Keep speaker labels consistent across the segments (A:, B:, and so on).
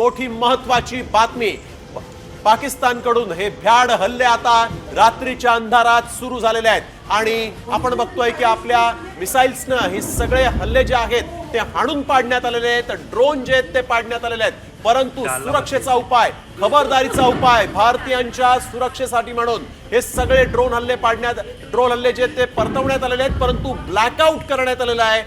A: मोठी महत्वाची बातमी पाकिस्तानकडून हे भ्याड हल्ले आता रात्रीच्या अंधारात सुरू झालेले आहेत आणि आपण बघतोय की आपल्या मिसाइल्सनं हे सगळे हल्ले जे आहेत ते हाणून पाडण्यात आलेले आहेत, ड्रोन जे आहेत ते पाडण्यात आलेले आहेत, परंतु सुरक्षेचा उपाय, खबरदारीचा उपाय, भारतीयांच्या सुरक्षेसाठी म्हणून हे सगळे ड्रोन हल्ले जे ते परतवण्यात आलेले आहेत, परंतु ब्लॅकआउट करण्यात आलेलं आहे।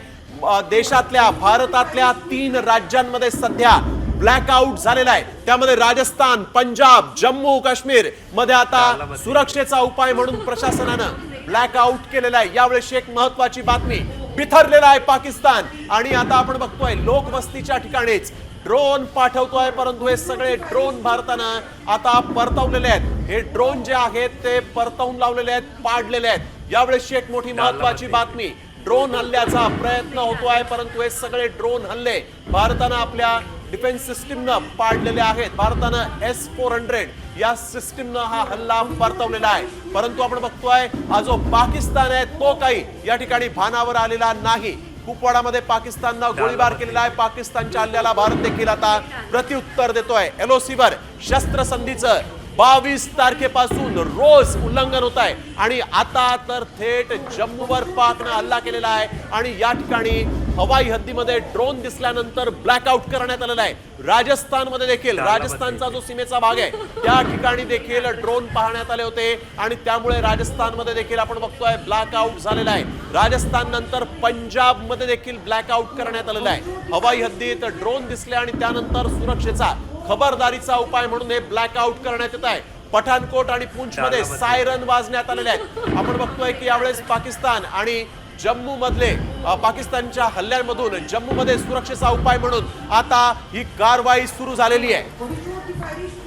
A: देशातल्या भारतातल्या 3 राज्यांमध्ये सध्या ब्लॅकआउट झालेला आहे, त्यामध्ये राजस्थान, पंजाब, जम्मू काश्मीर मध्ये आता सुरक्षेचा उपाय म्हणून प्रशासनानं ब्लॅकआउट केलेला आहे। यावेळी एक महत्वाची बातमी, बिथरलेला आहे पाकिस्तान आणि आता आपण बघतोय लोकवस्तीच्या ठिकाणीच ड्रोन पाठवतोय, परंतु हे सगळे ड्रोन भारतानं आता परतवलेले आहेत। हे ड्रोन जे आहेत ते परतवून लावलेले आहेत, पाडलेले आहेत। यावेळी एक मोठी महत्वाची बातमी, ड्रोन हल्ल्याचा प्रयत्न होतोय, परंतु हे सगळे ड्रोन हल्ले भारतानं आपल्या डिफेन्स सिस्टीमनं पाडलेले आहेत। भारतानं S-400 या सिस्टीमनं हा हल्ला परतवलेला आहे, परंतु आपण बघतोय हा जो पाकिस्तान आहे तो काही या ठिकाणी भानावर आलेला नाही। कुपवाडामध्ये पाकिस्ताननं गोळीबार केलेला आहे। पाकिस्तानच्या हल्ल्याला भारत देखील आता प्रत्युत्तर देतोय। LOC वर शस्त्रसंधीचं 22 तारखेपासून रोज उल्लंघन होत आहे आणि आता तर थेट जम्मूवर पाकनं हल्ला केलेला आहे आणि या ठिकाणी हवाई हद्दीमध्ये ड्रोन दिसल्यानंतर ब्लॅकआउट करण्यात आलेला आहे। राजस्थानमध्ये देखील, राजस्थानचा जो सीमेचा भाग आहे त्या ठिकाणी देखील ड्रोन पाहण्यात आले होते आणि त्यामुळे राजस्थानमध्ये देखील आपण बघतोय ब्लॅकआउट झालेला आहे। राजस्थान नंतर पंजाब मध्ये देखील ब्लॅकआउट करण्यात आलेला आहे। हवाई हद्दीत ड्रोन दिसले आणि त्यानंतर सुरक्षेचा, खबरदारीचा उपाय म्हणून हे ब्लॅकआउट करण्यात येत आहे। पठाणकोट आणि पुंछ मध्ये सायरन वाजण्यात आलेले आहेत। आपण बघतोय की यावेळेस पाकिस्तान आणि जम्मू मधले पाकिस्तानच्या हल्ल्यांमधून जम्मू मध्ये सुरक्षेचा उपाय म्हणून आता ही कारवाई सुरू झालेली आहे।